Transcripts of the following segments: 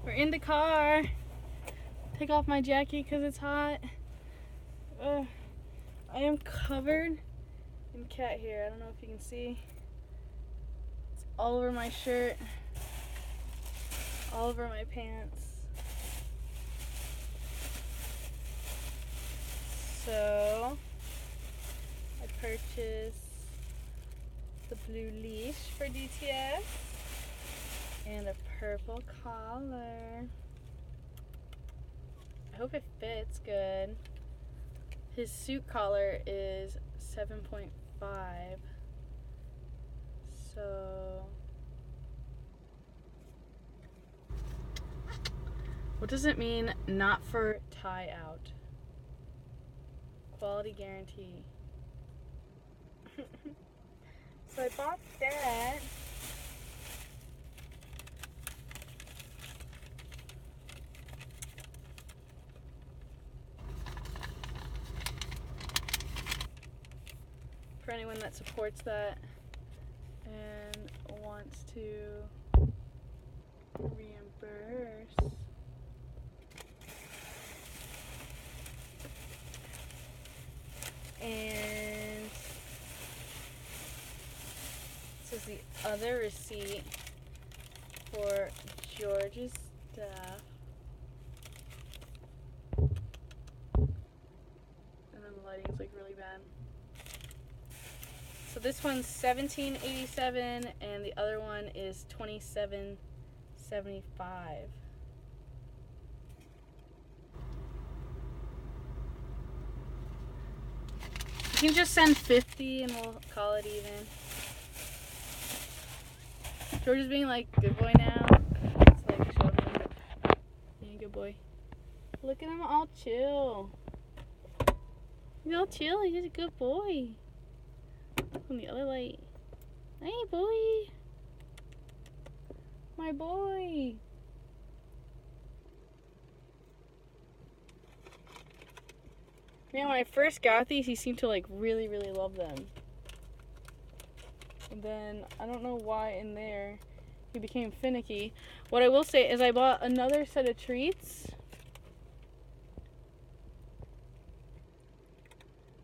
We're in the car. Take off my jacket because it's hot. I am covered in cat hair. I don't know if you can see. It's all over my shirt, all over my pants. So I purchased the blue leash for DTS and a purple collar. I hope it fits good. His suit collar is 7.5. So what does it mean not for tie out? Quality guarantee. So I bought that. For anyone that supports that and wants to reimburse. And this is the other receipt for George's stuff. And then the lighting is like really bad. So this one's $17.87 and the other one is $27.75. You can just send 50 and we'll call it even. George is being like good boy now. It's like showing him being a good boy. Look at him all chill. He's all chill. He's a good boy. From the other light. Hey boy. My boy. Man, when I first got these, he seemed to like really, really love them. And then, I don't know why in there, he became finicky. What I will say is I bought another set of treats.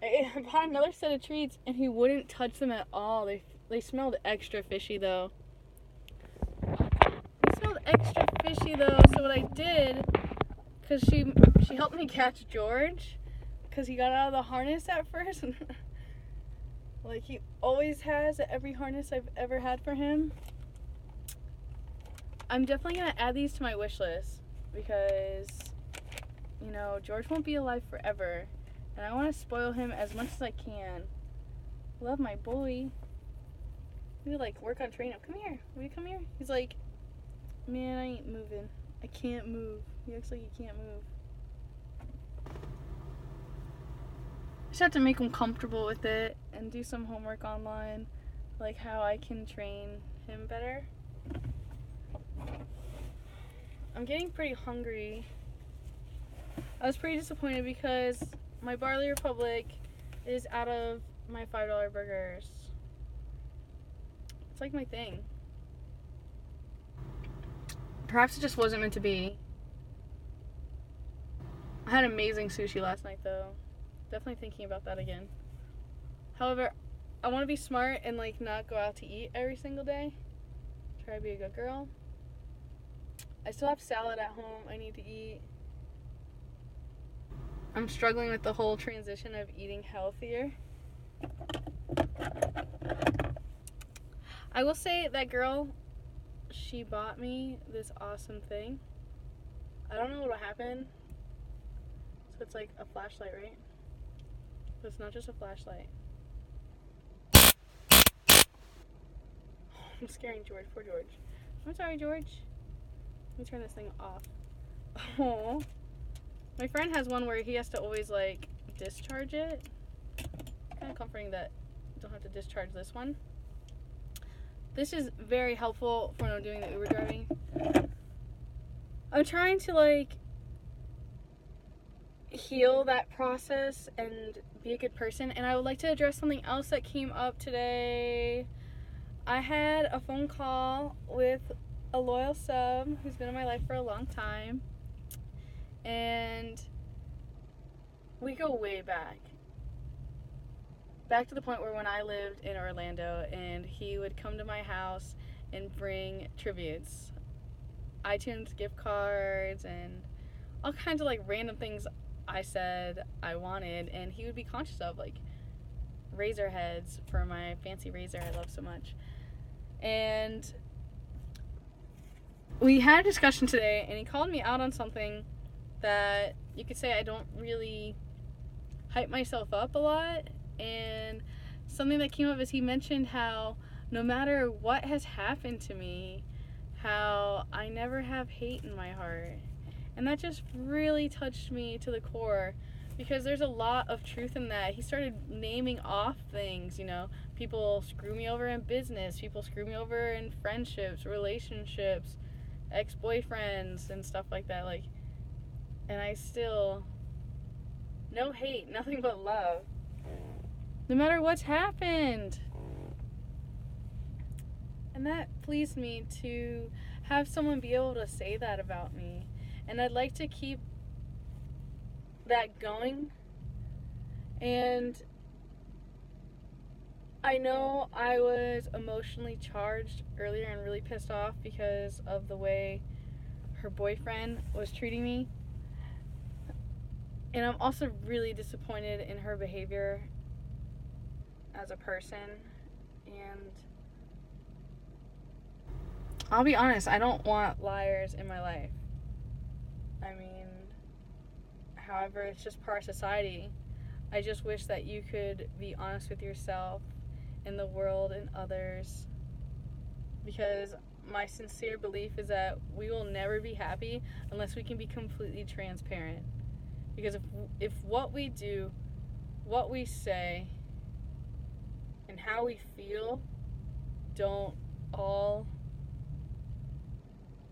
I bought another set of treats and he wouldn't touch them at all. They smelled extra fishy though. They smelled extra fishy though, so what I did, because she helped me catch George, because he got out of the harness at first. Like he always has at every harness I've ever had for him. I'm definitely going to add these to my wish list because, you know, George won't be alive forever. And I want to spoil him as much as I can. Love my boy. We like work on training him. Come here. Will you come here? He's like, man, I ain't moving. I can't move. He acts like he can't move. I just have to make him comfortable with it and do some homework online, like how I can train him better. I'm getting pretty hungry. I was pretty disappointed because my Barley Republic is out of my $5 burgers. It's like my thing. Perhaps it just wasn't meant to be. I had amazing sushi last night though. Definitely thinking about that again. However, I want to be smart and like not go out to eat every single day. Try to be a good girl. I still have salad at home I need to eat. I'm struggling with the whole transition of eating healthier. I will say that girl, she bought me this awesome thing. I don't know what happened. So it's like a flashlight, right? But it's not just a flashlight. I'm scaring George. Poor George. I'm sorry, George. Let me turn this thing off. Oh. My friend has one where he has to always like discharge it. Kind of comforting that you don't have to discharge this one. This is very helpful for when I'm doing the Uber driving. I'm trying to like heal that process and be a good person, and I would like to address something else that came up today. I had a phone call with a loyal sub who's been in my life for a long time. And we go way back. Back to the point where when I lived in Orlando and he would come to my house and bring tributes, iTunes gift cards and all kinds of like random things I said I wanted, and he would be conscious of, like razor heads for my fancy razor I love so much. And we had a discussion today, and he called me out on something that you could say I don't really hype myself up a lot. And something that came up is he mentioned how no matter what has happened to me, how I never have hate in my heart. And that just really touched me to the core, because there's a lot of truth in that. He started naming off things, people screw me over in business, people screw me over in friendships, relationships, ex-boyfriends, and stuff like that. And I still, no hate, nothing but love. No matter what's happened. And that pleased me to have someone be able to say that about me. And I'd like to keep that going. And I know I was emotionally charged earlier and really pissed off because of the way her boyfriend was treating me. And I'm also really disappointed in her behavior as a person. And I'll be honest, I don't want liars in my life. I mean, however, it's just part of society. I just wish that you could be honest with yourself and the world and others, because my sincere belief is that we will never be happy unless we can be completely transparent. Because if what we do, what we say, and how we feel don't all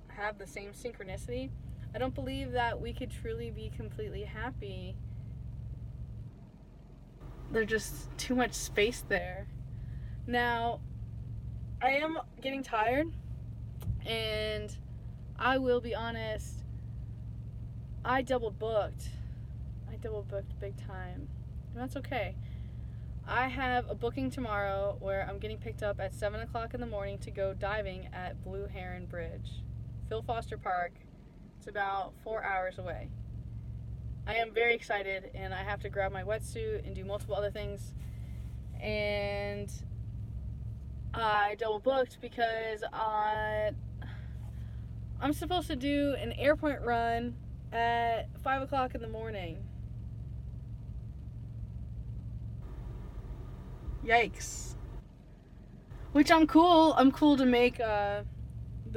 have the same synchronicity, I don't believe that we could truly be completely happy. There's just too much space there. Now, I am getting tired, and I will be honest, I double booked big time, and that's okay. I have a booking tomorrow where I'm getting picked up at 7 o'clock in the morning to go diving at Blue Heron Bridge, Phil Foster Park. It's about 4 hours away. I am very excited, and I have to grab my wetsuit and do multiple other things. And I double booked because I'm supposed to do an airport run at 5 o'clock in the morning. Yikes. Which I'm cool. I'm cool to make the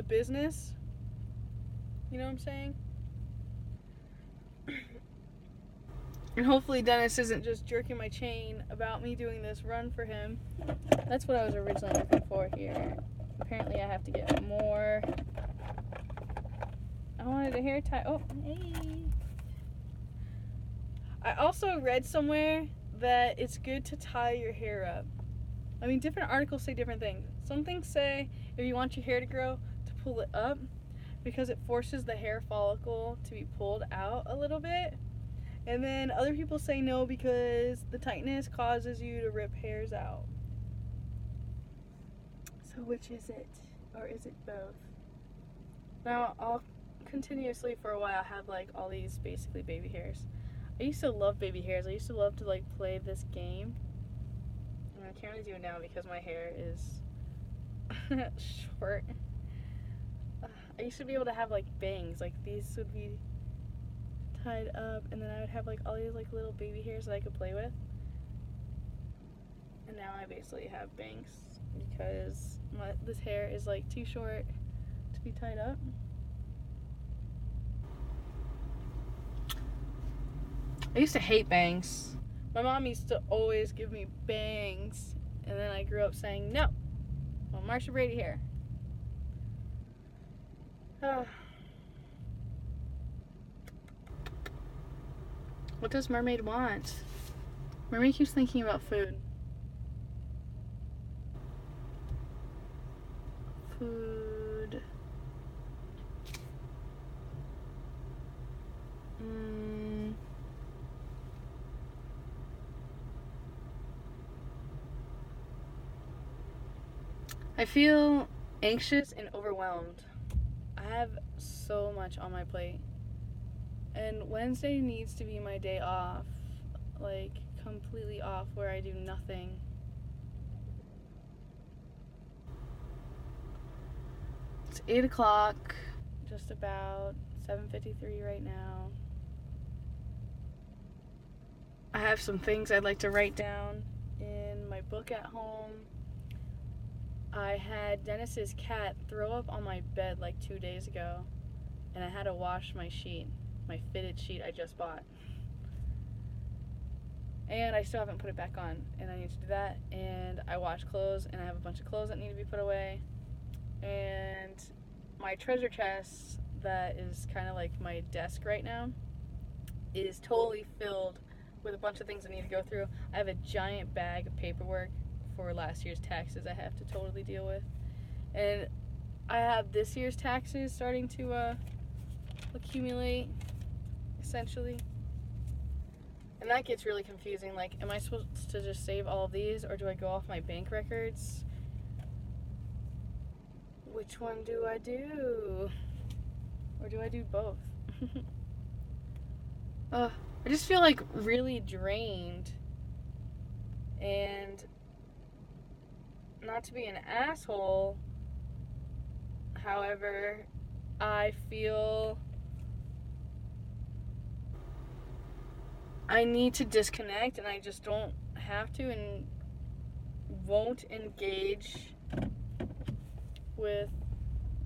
business. You know what I'm saying? And hopefully Dennis isn't just jerking my chain about me doing this run for him. That's what I was originally looking for here. Apparently I have to get more. I wanted a hair tie. Oh, hey. I also read somewhere that it's good to tie your hair up. I mean, different articles say different things. Some things say if you want your hair to grow, to pull it up, because it forces the hair follicle to be pulled out a little bit. And then other people say no, because the tightness causes you to rip hairs out. So which is it? Or is it both? Now, I'll continuously for a while have like all these basically baby hairs. I used to love baby hairs. I used to love to like play this game. And I can't really do it now because my hair is short. I used to be able to have like bangs. Like these would be tied up, and then I would have like all these like little baby hairs that I could play with. And now I basically have bangs because this hair is like too short to be tied up. I used to hate bangs. My mom used to always give me bangs, and then I grew up saying no. Well, Marsha Brady hair. What does Mermaid want? Mermaid keeps thinking about food. Food. I feel anxious and overwhelmed. I have so much on my plate. And Wednesday needs to be my day off. Like, completely off, where I do nothing. It's 8 o'clock, just about 7:53 right now. I have some things I'd like to write down in my book at home. I had Dennis's cat throw up on my bed like 2 days ago, and I had to wash my sheet, my fitted sheet I just bought. And I still haven't put it back on, and I need to do that. And I wash clothes, and I have a bunch of clothes that need to be put away. And my treasure chest, that is kind of like my desk right now, is totally filled with a bunch of things I need to go through. I have a giant bag of paperwork for last year's taxes I have to totally deal with. And I have this year's taxes starting to accumulate, essentially. And that gets really confusing. Like, am I supposed to just save all of these, or do I go off my bank records? Which one do I do? Or do I do both? I just feel like really drained. And not to be an asshole, however, I feel I need to disconnect, and I just don't have to and won't engage with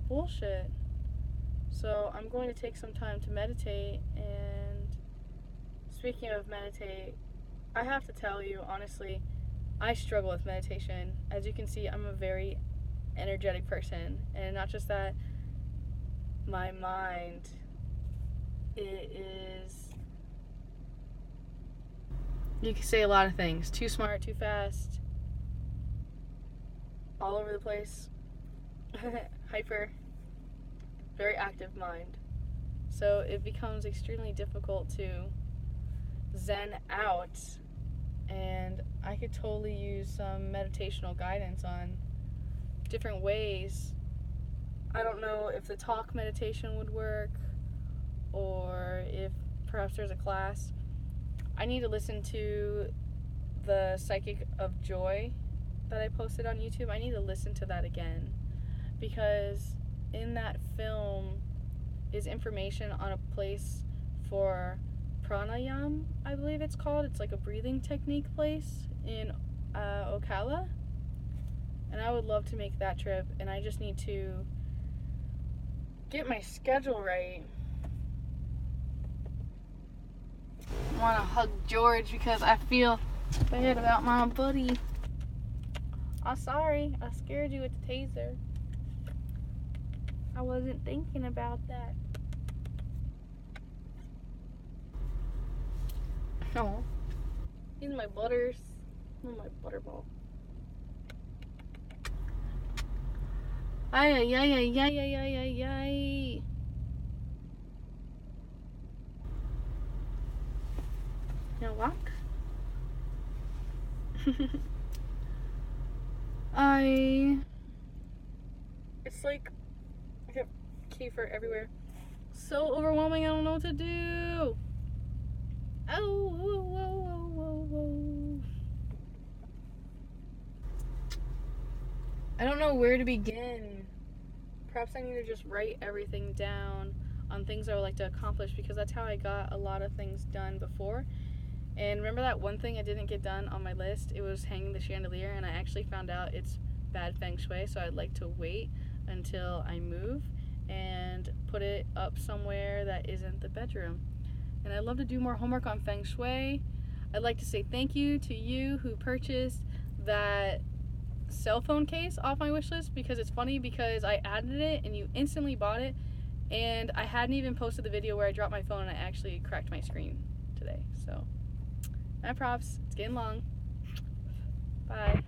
bullshit. So I'm going to take some time to meditate. And speaking of meditate, I have to tell you, honestly, I struggle with meditation. As you can see, I'm a very energetic person. And not just that, my mind, it is, you can say a lot of things. Too smart, too fast, all over the place. Hyper, very active mind. So it becomes extremely difficult to zen out, and I could totally use some meditational guidance on different ways. I don't know if the talk meditation would work, or if perhaps there's a class. I need to listen to the Psychic of Joy that I posted on YouTube. I need to listen to that again, because in that film is information on a place for pranayam, I believe it's called. It's like a breathing technique place in Ocala, and I would love to make that trip, and I just need to get my schedule right. I want to hug George because I feel bad about my buddy. I'm sorry, I scared you with the taser. I wasn't thinking about that. Oh, he's my butters. Oh, my butterball. Ay, ay, ay, ay, ay, ay, ay, ay, ay. You wanna walk? It's like I have kefir everywhere. So overwhelming, I don't know what to do. Oh, whoa, whoa, whoa, whoa, whoa. I don't know where to begin. Perhaps I need to just write everything down on things I would like to accomplish, because that's how I got a lot of things done before. And remember that one thing I didn't get done on my list? It was hanging the chandelier, and I actually found out it's bad feng shui, so I'd like to wait until I move and put it up somewhere that isn't the bedroom. And I'd love to do more homework on feng shui. I'd like to say thank you to you who purchased that cell phone case off my wish list, because it's funny because I added it and you instantly bought it, and I hadn't even posted the video where I dropped my phone and I actually cracked my screen today. So my props. It's getting long. Bye.